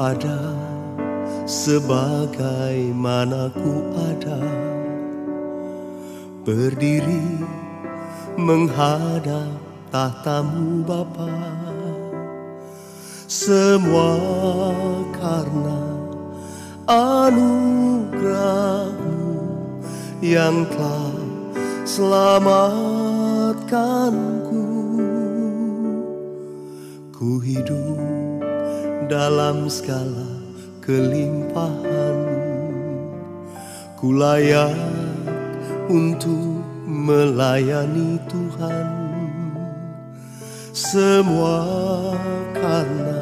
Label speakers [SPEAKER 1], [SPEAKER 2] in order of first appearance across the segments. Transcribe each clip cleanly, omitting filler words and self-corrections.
[SPEAKER 1] ada, sebagaimana ku ada, berdiri menghadap tahtamu Bapa. Semua karena anugerah-Mu yang telah selamatkanku. Ku hidup dalam segala kelimpahan, ku layak untuk melayani Tuhan. Semua karena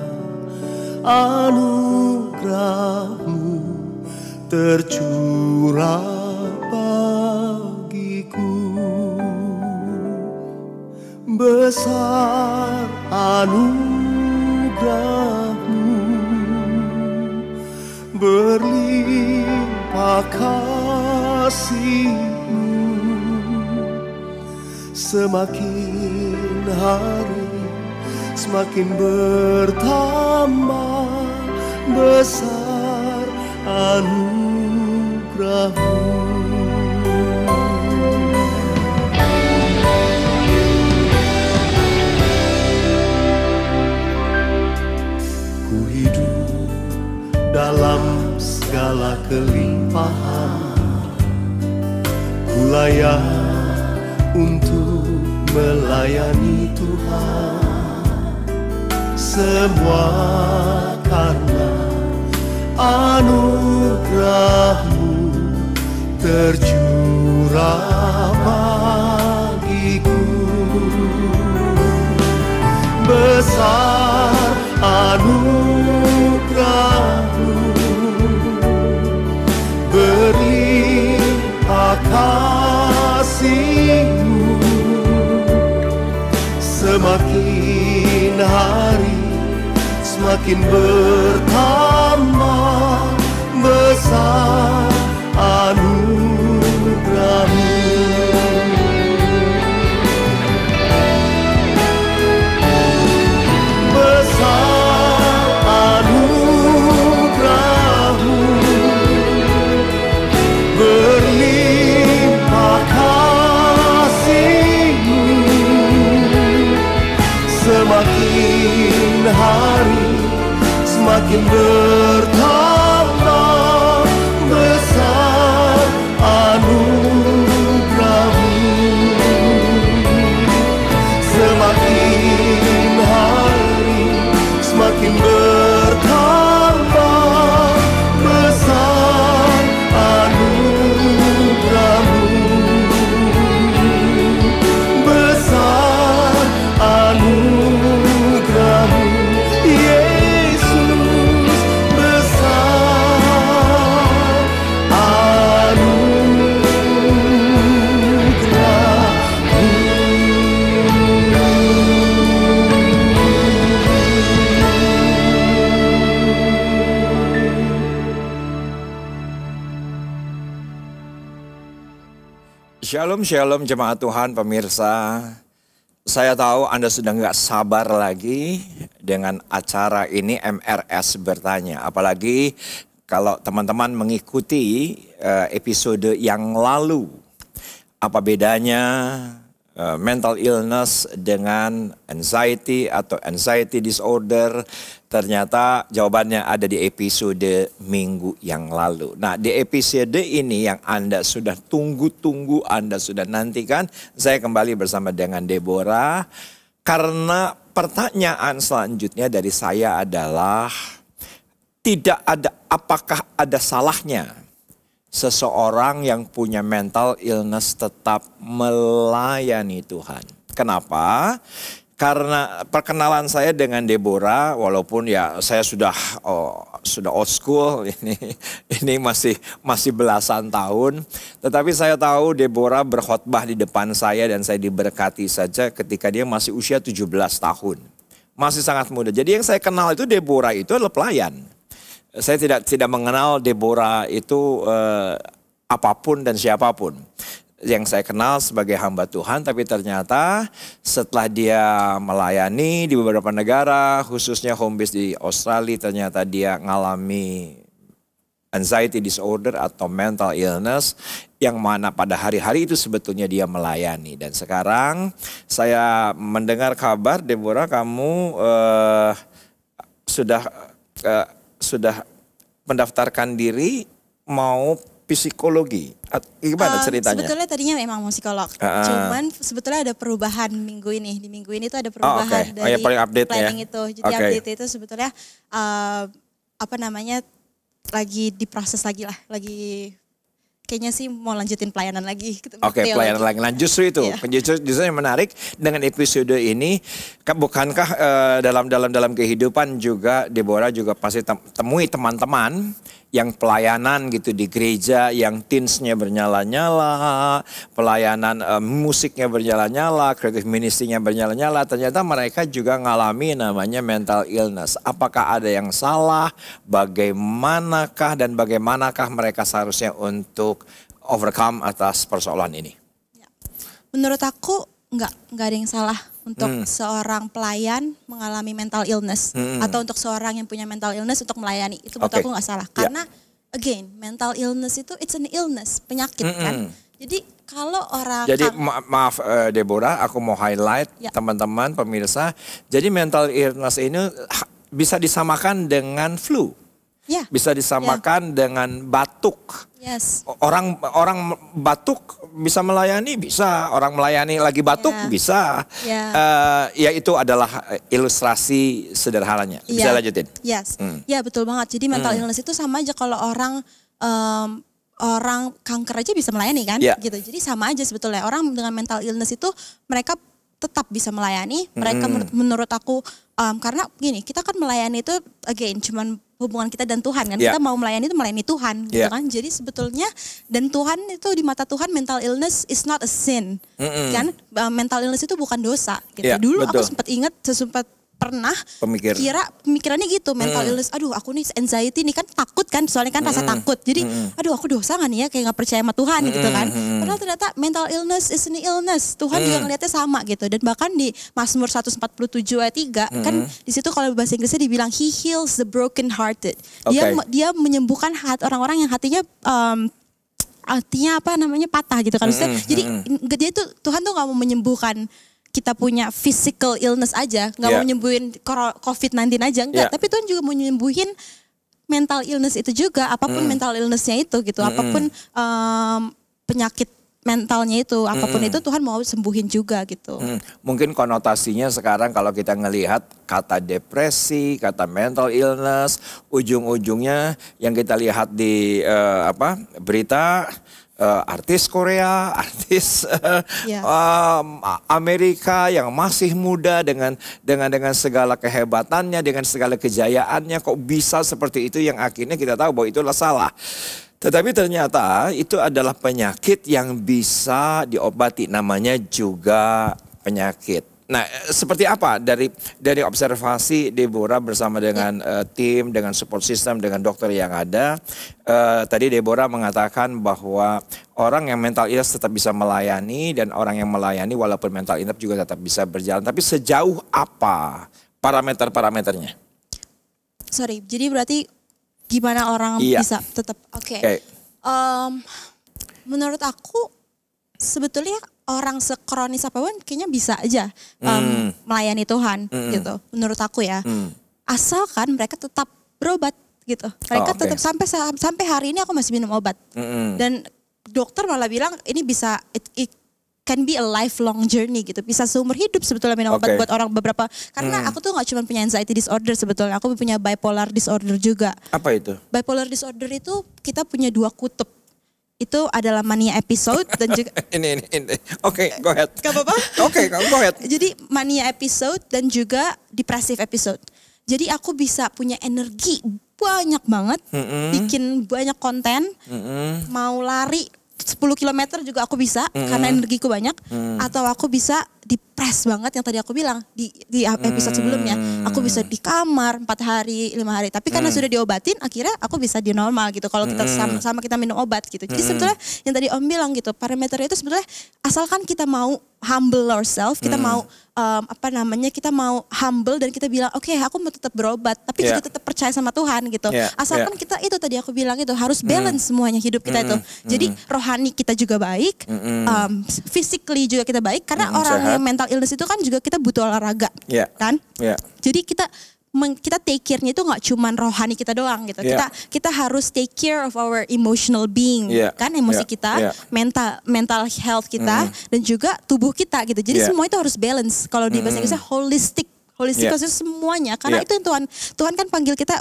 [SPEAKER 1] anugerah-Mu tercurah bagiku. Besar anugerah-Mu, berlimpah kasih-Mu. Semakin hari semakin bertambah besar anugerah-Mu. Ku hidup dalam segala kelimpahan, ku layak untuk melayani Tuhan. Semua karena anugerah-Mu tercurah bagiku. Besar anugerah-Mu, berlimpah kasih-Mu. Semakin hari semakin bertambah besar anugerah-Mu. Besar anugerah-Mu, berlimpah kasih-Mu. Semakin hari semakin bertambah besar anugerah-Mu. Semakin hari semakin bertambah besar anugerah-Mu. Besar anugerah-Mu, Yesus. Besar anugerah-Mu.
[SPEAKER 2] Shalom, shalom jemaat Tuhan, pemirsa. Saya tahu Anda sudah nggak sabar lagi dengan acara ini, MRS Bertanya. Apalagi kalau teman-teman mengikuti episode yang lalu. Apa bedanya mental illness dengan anxiety atau anxiety disorder? Ternyata jawabannya ada di episode minggu yang lalu. Nah, di episode ini yang Anda sudah tunggu-tunggu, Anda sudah nantikan, saya kembali bersama dengan Deborah. Karena pertanyaan selanjutnya dari saya adalah, apakah ada salahnya seseorang yang punya mental illness tetap melayani Tuhan? Kenapa? Karena perkenalan saya dengan Deborah, walaupun ya saya sudah old school, ini masih belasan tahun, tetapi saya tahu Deborah berkhotbah di depan saya dan saya diberkati saja ketika dia masih usia 17 tahun. Masih sangat muda. Jadi yang saya kenal itu Deborah itu adalah pelayan. Saya tidak mengenal Deborah itu apapun dan siapapun. yang saya kenal sebagai hamba Tuhan, tapi ternyata setelah dia melayani di beberapa negara, khususnya home base di Australia, ternyata dia ngalami anxiety disorder atau mental illness yang mana pada hari-hari itu sebetulnya dia melayani. Dan sekarang saya mendengar kabar, Deborah, kamu sudah mendaftarkan diri mau psikologi. Gimana ceritanya?
[SPEAKER 3] Sebetulnya tadinya memang mau psikolog. Cuman sebetulnya ada perubahan minggu ini. Di minggu ini tuh ada perubahan dari
[SPEAKER 2] yang paling update
[SPEAKER 3] planning
[SPEAKER 2] ya?
[SPEAKER 3] itu. Jadi update itu sebetulnya lagi diproses lagi lah. Kayaknya sih mau lanjutin pelayanan lagi.
[SPEAKER 2] Pelayanan lagi. Nah justru itu, justru yang menarik dengan episode ini, bukankah dalam kehidupan juga Deborah juga pasti temui teman-teman yang pelayanan gitu di gereja, yang teensnya bernyala-nyala, pelayanan musiknya bernyala-nyala, creative ministry-nya bernyala-nyala, ternyata mereka juga ngalami namanya mental illness. Apakah ada yang salah? Bagaimanakah mereka seharusnya untuk overcome atas persoalan ini?
[SPEAKER 3] Menurut aku nggak ada yang salah untuk seorang pelayan mengalami mental illness atau untuk seorang yang punya mental illness untuk melayani, itu menurut aku nggak salah karena again mental illness itu it's an illness, penyakit kan. Jadi kalau orang
[SPEAKER 2] maaf Deborah, aku mau highlight teman-teman pemirsa. Jadi mental illness ini bisa disamakan dengan flu. Bisa disamakan dengan batuk. Orang batuk bisa melayani, bisa. Orang melayani lagi batuk, bisa. Ya itu adalah ilustrasi sederhananya. Bisa lanjutin?
[SPEAKER 3] Ya betul banget. Jadi mental illness itu sama aja kalau orang kanker aja bisa melayani kan? Gitu. Jadi sama aja sebetulnya. Orang dengan mental illness itu mereka tetap bisa melayani. Mereka menurut aku karena gini, kita kan melayani itu again cuman hubungan kita dan Tuhan kan. Kita mau melayani itu melayani Tuhan gitu kan. Jadi sebetulnya dan Tuhan itu di mata Tuhan mental illness is not a sin. Kan mental illness itu bukan dosa gitu. Dulu betul. Aku sempat pernah pemikirannya gitu, mental illness, aduh aku nih anxiety nih kan takut kan, soalnya kan rasa takut. Jadi aduh aku dosa gak nih ya kayak gak percaya sama Tuhan gitu kan. Padahal ternyata mental illness is an illness. Tuhan juga ngeliatnya sama gitu. Dan bahkan di Mazmur 147 ayat 3 kan di situ kalau bahasa Inggrisnya dibilang he heals the broken hearted. Dia menyembuhkan orang-orang yang hatinya patah gitu kan. Maksudnya, jadi dia tuh Tuhan tuh gak mau menyembuhkan kita punya physical illness aja, nggak mau nyembuhin COVID-19 aja, enggak. Tapi Tuhan juga mau nyembuhin mental illness itu juga, apapun mental illnessnya itu gitu, apapun penyakit mentalnya itu, apapun itu Tuhan mau sembuhin juga gitu.
[SPEAKER 2] Mungkin konotasinya sekarang kalau kita ngelihat kata depresi, kata mental illness, ujung-ujungnya yang kita lihat di berita. Artis Korea, artis Amerika yang masih muda dengan segala kehebatannya, dengan segala kejayaannya, kok bisa seperti itu yang akhirnya kita tahu bahwa itulah salah. Tetapi ternyata itu adalah penyakit yang bisa diobati, namanya juga penyakit. Nah, seperti apa dari observasi Deborah bersama dengan tim, dengan support system, dengan dokter yang ada. Tadi Deborah mengatakan bahwa orang yang mental illness tetap bisa melayani dan orang yang melayani walaupun mental illness juga tetap bisa berjalan. Tapi sejauh apa parameternya?
[SPEAKER 3] Sorry, jadi berarti gimana orang bisa tetap menurut aku sebetulnya orang sekronis apapun kayaknya bisa aja melayani Tuhan gitu. Menurut aku ya. Asalkan mereka tetap berobat gitu. Mereka tetap sampai hari ini aku masih minum obat. Dan dokter malah bilang ini bisa it can be a lifelong journey gitu. Bisa seumur hidup sebetulnya minum obat buat orang beberapa. Karena aku tuh gak cuma punya anxiety disorder sebetulnya. Aku punya bipolar disorder juga.
[SPEAKER 2] Apa itu?
[SPEAKER 3] Bipolar disorder itu kita punya dua kutub. Itu adalah mania episode dan juga
[SPEAKER 2] ini. Oke, go ahead.
[SPEAKER 3] Gak apa-apa?
[SPEAKER 2] Oke, go ahead.
[SPEAKER 3] Jadi mania episode dan juga depressive episode. Jadi aku bisa punya energi banyak banget, bikin banyak konten, mau lari 10 km juga aku bisa karena energiku banyak, atau aku bisa depres banget yang tadi aku bilang di episode sebelumnya. Aku bisa di kamar 4 hari, 5 hari. Tapi karena sudah diobatin akhirnya aku bisa di normal gitu. Kalau kita sama kita minum obat gitu. Jadi sebetulnya yang tadi Om bilang gitu, parameter itu sebetulnya asalkan kita mau humble ourselves, kita mau kita mau humble dan kita bilang oke, aku mau tetap berobat tapi juga tetap percaya sama Tuhan gitu. Asalkan kita itu tadi aku bilang itu harus balance semuanya hidup kita itu. Jadi rohani kita juga baik, physically juga kita baik karena orang yang mental illness itu kan juga kita butuh olahraga, kan? Jadi kita take care-nya itu nggak cuma rohani kita doang gitu. Kita harus take care of our emotional being, kan, emosi kita, mental health kita, dan juga tubuh kita gitu. Jadi semua itu harus balance. Kalau di bahasa Inggrisnya holistic maksudnya semuanya. Karena itu yang Tuhan kan panggil kita,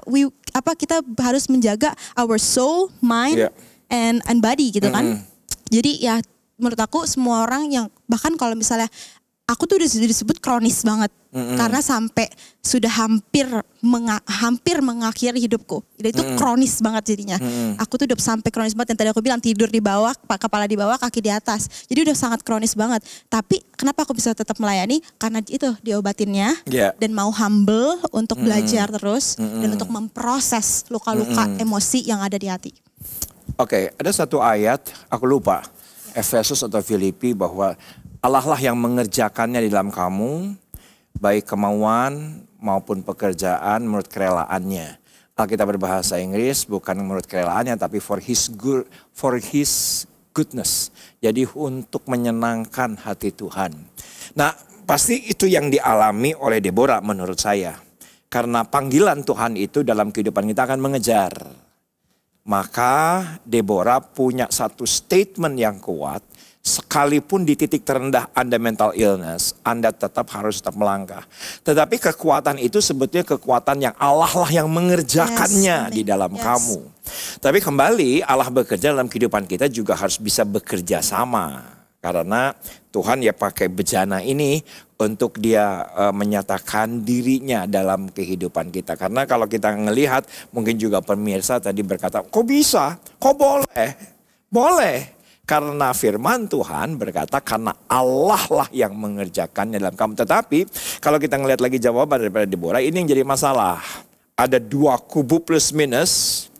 [SPEAKER 3] kita harus menjaga our soul, mind, and body gitu kan. Jadi ya menurut aku semua orang yang bahkan kalau misalnya aku tuh udah disebut kronis banget karena sampai sudah hampir mengakhiri hidupku. Itu kronis banget jadinya. Aku tuh udah sampai kronis banget yang tadi aku bilang tidur di bawah, kepala di bawah, kaki di atas. Jadi udah sangat kronis banget. Tapi kenapa aku bisa tetap melayani? Karena itu diobatinnya dan mau humble untuk belajar terus dan untuk memproses luka-luka emosi yang ada di hati.
[SPEAKER 2] Oke, ada satu ayat aku lupa, Efesus atau Filipi, bahwa Allah lah yang mengerjakannya di dalam kamu, baik kemauan maupun pekerjaan menurut kerelaannya. Alkitab berbahasa Inggris bukan menurut kerelaannya, tapi for his goodness. Jadi untuk menyenangkan hati Tuhan. Nah, pasti itu yang dialami oleh Deborah menurut saya. Karena panggilan Tuhan itu dalam kehidupan kita akan mengejar. Maka Deborah punya satu statement yang kuat. Sekalipun di titik terendah Anda mental illness, Anda tetap melangkah. Tetapi kekuatan itu sebetulnya kekuatan yang Allah lah yang mengerjakannya di dalam kamu. Tapi kembali Allah bekerja dalam kehidupan kita juga harus bisa bekerja sama. Karena Tuhan ya pakai bejana ini untuk dia menyatakan dirinya dalam kehidupan kita. Karena kalau kita ngelihat, mungkin juga pemirsa tadi berkata, kok bisa? Kok boleh? Boleh. Karena firman Tuhan berkata karena Allah lah yang mengerjakannya dalam kamu. Tetapi kalau kita ngelihat lagi jawaban daripada Deborah, ini yang jadi masalah. Ada dua kubu plus minus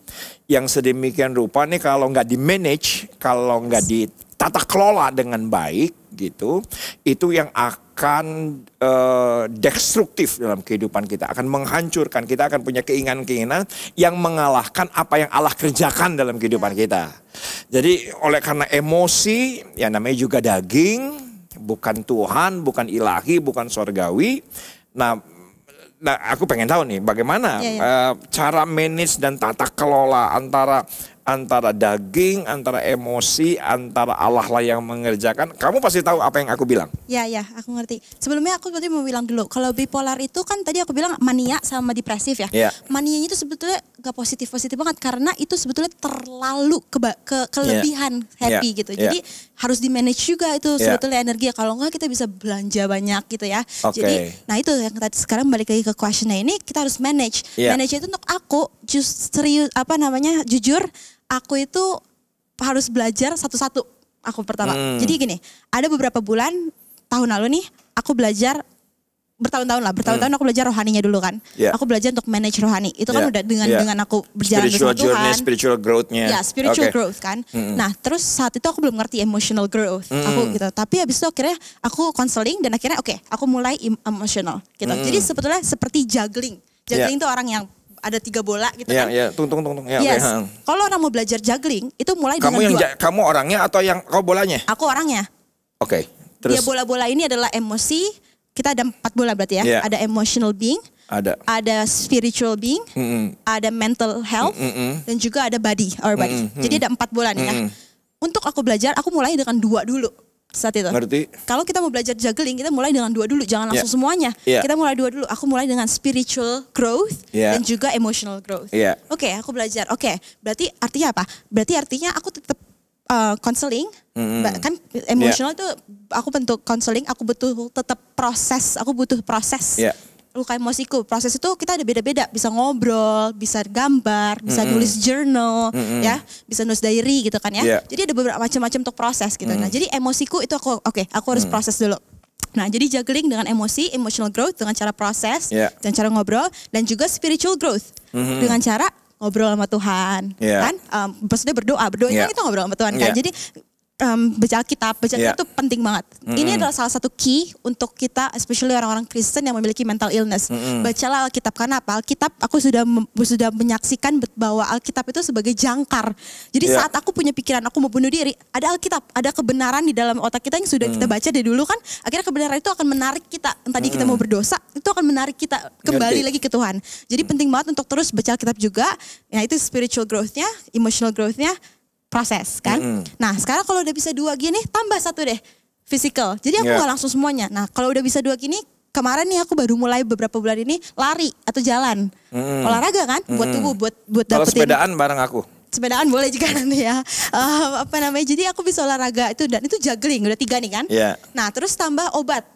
[SPEAKER 2] yang sedemikian rupa nih kalau nggak di-manage, kalau nggak ditata kelola dengan baik gitu, itu yang akan destruktif dalam kehidupan kita, akan menghancurkan. Kita akan punya keinginan-keinginan yang mengalahkan apa yang Allah kerjakan dalam kehidupan kita. Jadi oleh karena emosi, ya namanya juga daging, bukan Tuhan, bukan ilahi, bukan sorgawi. Nah aku pengen tahu nih bagaimana cara manage dan tata kelola antara daging, antara emosi, antara Allah lah yang mengerjakan. Kamu pasti tahu apa yang aku bilang.
[SPEAKER 3] Ya, aku ngerti. Sebelumnya aku tadi mau bilang dulu, kalau bipolar itu kan tadi aku bilang mania sama depresif ya. Manianya itu sebetulnya gak positif-positif banget karena itu sebetulnya terlalu kelebihan happy gitu. Jadi harus di-manage juga itu sebetulnya energi. Kalau enggak kita bisa belanja banyak gitu ya. Jadi nah itu yang tadi sekarang balik lagi ke questionnya ini, kita harus manage. Manage itu untuk aku jujur aku itu harus belajar satu-satu aku pertama. Jadi gini, ada beberapa bulan tahun lalu nih aku belajar bertahun-tahun aku belajar rohaninya dulu kan. Aku belajar untuk manage rohani. Itu kan udah dengan aku berjalan bersama Tuhan.
[SPEAKER 2] Spiritual growth-nya.
[SPEAKER 3] Ya, spiritual growth kan. Nah, terus saat itu aku belum ngerti emotional growth. Aku gitu. Tapi habis itu akhirnya aku counseling dan akhirnya aku mulai emotional gitu. Jadi sebetulnya seperti juggling. Juggling itu orang yang ada 3 bola gitu kan.
[SPEAKER 2] Tunggu.
[SPEAKER 3] Kalau orang mau belajar juggling itu mulai dengan
[SPEAKER 2] kamu orangnya atau yang kau bolanya?
[SPEAKER 3] Aku orangnya.
[SPEAKER 2] Terus
[SPEAKER 3] dia bola-bola ini adalah emosi. Kita ada 4 bola berarti ya. Ada emotional being, ada spiritual being, ada mental health, dan juga ada body. Jadi ada 4 bola nih ya. Untuk aku belajar, aku mulai dengan 2 dulu. Saat itu.
[SPEAKER 2] Ngerti.
[SPEAKER 3] Kalau kita mau belajar juggling, kita mulai dengan 2 dulu, jangan langsung semuanya. Kita mulai 2 dulu. Aku mulai dengan spiritual growth dan juga emotional growth. Aku belajar. Berarti artinya apa? Berarti artinya aku tetap counseling, kan emotional itu aku bentuk counseling, aku butuh tetap proses, aku butuh proses. Luka emosiku, proses itu kita ada beda-beda, bisa ngobrol, bisa gambar, bisa nulis journal, ya, bisa nulis diary gitu kan ya. Jadi ada beberapa macam-macam untuk proses gitu. Nah, jadi emosiku itu aku harus proses dulu. Nah, jadi juggling dengan emosi, emotional growth dengan cara proses, dengan cara ngobrol, dan juga spiritual growth dengan cara ngobrol sama Tuhan, kan? Maksudnya berdoanya itu ngobrol sama Tuhan, kan? Jadi baca Alkitab itu penting banget. Ini adalah salah satu key untuk kita, especially orang-orang Kristen yang memiliki mental illness. Bacalah Alkitab, karena apa? Alkitab, aku sudah menyaksikan bahwa Alkitab itu sebagai jangkar. Jadi saat aku punya pikiran aku mau bunuh diri, ada Alkitab, ada kebenaran di dalam otak kita yang sudah kita baca dari dulu kan. Akhirnya kebenaran itu akan menarik kita. Tadi kita mau berdosa, itu akan menarik kita kembali lagi ke Tuhan. Jadi penting banget untuk terus baca Alkitab juga. Nah, itu spiritual growth-nya, emotional growth-nya, proses kan. Nah, sekarang kalau udah bisa 2 gini, tambah 1 deh, physical. Jadi aku gak langsung semuanya. Nah, kalau udah bisa 2 gini, kemarin nih aku baru mulai beberapa bulan ini lari atau jalan. Olahraga kan, buat tubuh, buat dapetin.
[SPEAKER 2] Kalau sepedaan bareng aku.
[SPEAKER 3] Sepedaan boleh juga nanti ya. Jadi aku bisa olahraga itu, dan itu juggling, udah 3 nih kan. Nah, terus tambah obat.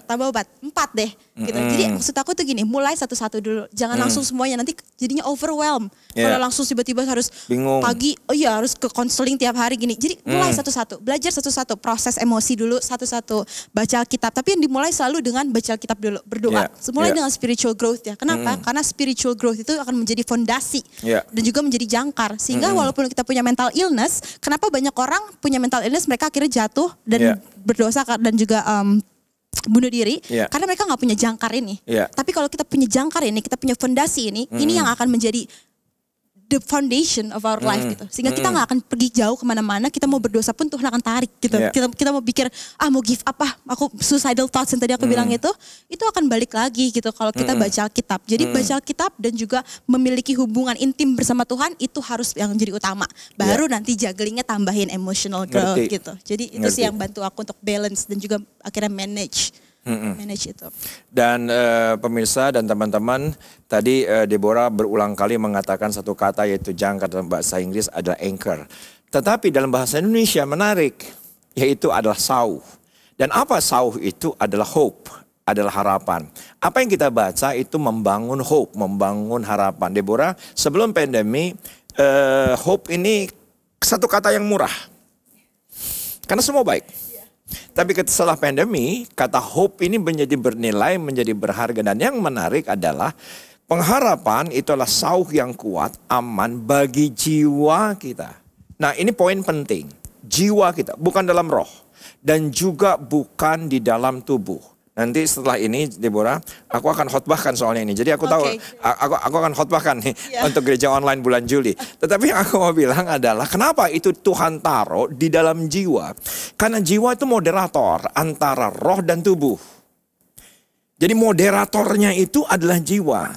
[SPEAKER 3] Tambah obat, 4 deh. Gitu. Jadi maksud aku tuh gini, mulai satu-satu dulu. Jangan langsung semuanya, nanti jadinya overwhelm. Kalau langsung tiba-tiba harus
[SPEAKER 2] bingung.
[SPEAKER 3] Pagi, harus ke konseling tiap hari gini. Jadi mulai satu-satu, belajar satu-satu, proses emosi dulu satu-satu. Baca Alkitab, tapi yang dimulai selalu dengan baca Alkitab dulu, berdoa. Mulai dengan spiritual growth ya. Kenapa? Karena spiritual growth itu akan menjadi fondasi dan juga menjadi jangkar. Sehingga walaupun kita punya mental illness, kenapa banyak orang punya mental illness, mereka akhirnya jatuh dan berdosa dan juga bunuh diri karena mereka nggak punya jangkar ini. Tapi kalau kita punya jangkar ini, kita punya fondasi ini yang akan menjadi the foundation of our life gitu. Sehingga kita nggak akan pergi jauh kemana-mana. Kita mau berdosa pun Tuhan akan tarik gitu. Kita mau pikir mau give up aku suicidal thoughts yang tadi aku bilang itu akan balik lagi gitu kalau kita baca Alkitab. Jadi baca Alkitab dan juga memiliki hubungan intim bersama Tuhan itu harus yang jadi utama. Baru nanti jugglingnya tambahin emotional growth gitu. Jadi itu sih yang bantu aku untuk balance dan juga akhirnya manage itu.
[SPEAKER 2] Dan pemirsa dan teman-teman, tadi Deborah berulang kali mengatakan satu kata, yaitu jangkar, dalam bahasa Inggris adalah anchor. Tetapi dalam bahasa Indonesia menarik, yaitu adalah sauh. Dan apa sauh itu? Adalah hope, adalah harapan. Apa yang kita baca itu membangun hope, membangun harapan. Deborah, sebelum pandemi, hope ini satu kata yang murah. Karena semua baik. Tapi setelah pandemi, kata hope ini menjadi bernilai, menjadi berharga. Dan yang menarik adalah pengharapan itulah sauh yang kuat, aman bagi jiwa kita. Nah, ini poin penting. Jiwa kita, bukan dalam roh. Dan juga bukan di dalam tubuh. Nanti setelah ini, Deborah, aku akan khotbahkan soalnya ini. Jadi aku tahu, aku akan khotbahkan nih untuk gereja online bulan Juli. Tetapi yang aku mau bilang adalah, kenapa itu Tuhan taruh di dalam jiwa? Karena jiwa itu moderator antara roh dan tubuh. Jadi moderatornya itu adalah jiwa.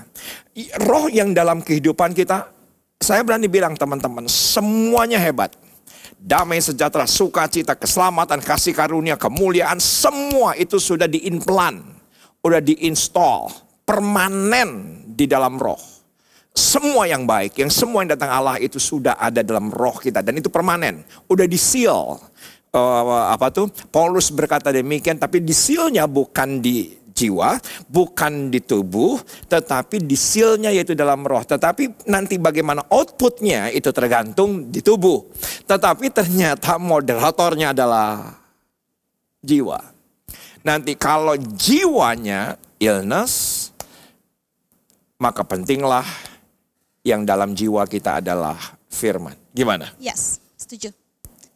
[SPEAKER 2] Roh yang dalam kehidupan kita, saya berani bilang teman-teman, semuanya hebat. Damai, sejahtera, sukacita, keselamatan, kasih karunia, kemuliaan, semua itu sudah diimplan, sudah diinstal, permanen di dalam roh. Semua yang baik, semua yang datang Allah itu sudah ada dalam roh kita, dan itu permanen, udah di-seal. Paulus berkata demikian, tapi di-sealnya bukan di jiwa, bukan di tubuh, tetapi di seal-nya yaitu dalam roh. Tetapi nanti bagaimana outputnya itu tergantung di tubuh. Tetapi ternyata moderatornya adalah jiwa. Nanti kalau jiwanya illness, maka pentinglah yang dalam jiwa kita adalah firman. Gimana?
[SPEAKER 3] Yes, setuju.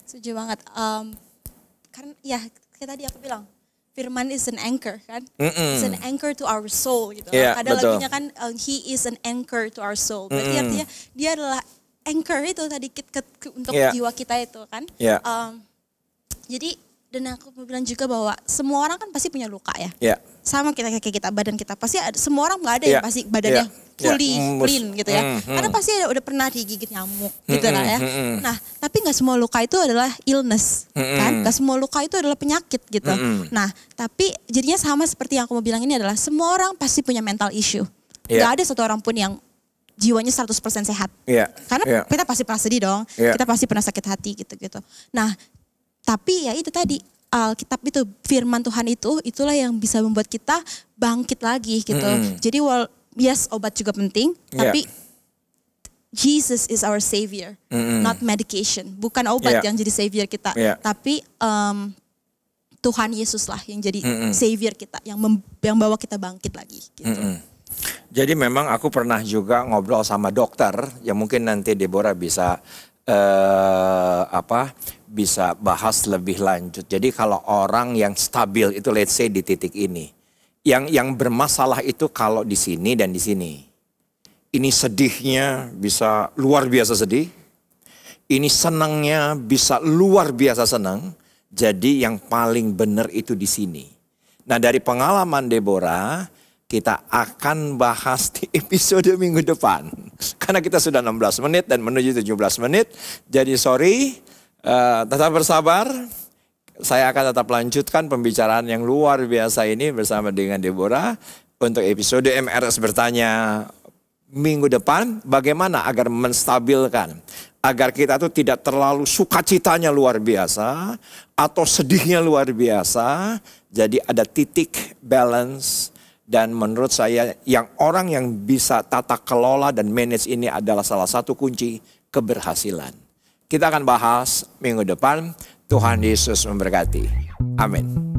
[SPEAKER 3] Setuju banget. Karena ya kayak tadi aku bilang, firman is an anchor kan, it's an anchor to our soul gitu. Ada lagunya kan, he is an anchor to our soul. Berarti artinya dia adalah anchor itu tadi untuk jiwa kita itu kan. Jadi dan aku mau bilang juga bahwa semua orang kan pasti punya luka ya. Sama kayak kita, badan kita pasti ada, semua orang nggak ada yang pasti badannya fully clean gitu ya. Karena pasti udah pernah digigit nyamuk gitu lah ya. Nah, tapi nggak semua luka itu adalah illness kan. Nggak semua luka itu adalah penyakit gitu. Nah, tapi jadinya sama seperti yang aku mau bilang ini adalah semua orang pasti punya mental issue. Nggak ada satu orang pun yang jiwanya 100% sehat. Karena kita pasti pernah sedih dong. Kita pasti pernah sakit hati gitu-gitu. Nah, tapi ya itu tadi, Alkitab itu, firman Tuhan itu, itulah yang bisa membuat kita bangkit lagi gitu. Jadi yes, obat juga penting, tapi Jesus is our savior, not medication. Bukan obat yang jadi savior kita, tapi Tuhan Yesus lah yang jadi savior kita, yang bawa kita bangkit lagi. Gitu.
[SPEAKER 2] Jadi memang aku pernah juga ngobrol sama dokter, yang mungkin nanti Deborah bisa bisa bahas lebih lanjut. Jadi kalau orang yang stabil itu let's say di titik ini, yang bermasalah itu kalau di sini dan di sini. Ini sedihnya bisa luar biasa sedih, ini senangnya bisa luar biasa senang. Jadi yang paling benar itu di sini. Nah dari pengalaman Deborah, kita akan bahas di episode minggu depan. Karena kita sudah 16 menit dan menuju 17 menit. Jadi sorry, tetap bersabar. Saya akan tetap lanjutkan pembicaraan yang luar biasa ini bersama dengan Deborah. Untuk episode MRS Bertanya minggu depan, bagaimana agar menstabilkan. Agar kita tuh tidak terlalu sukacitanya luar biasa atau sedihnya luar biasa. Jadi ada titik balance. Dan menurut saya orang yang bisa tata kelola dan manage ini adalah salah satu kunci keberhasilan. Kita akan bahas minggu depan. Tuhan Yesus memberkati. Amin.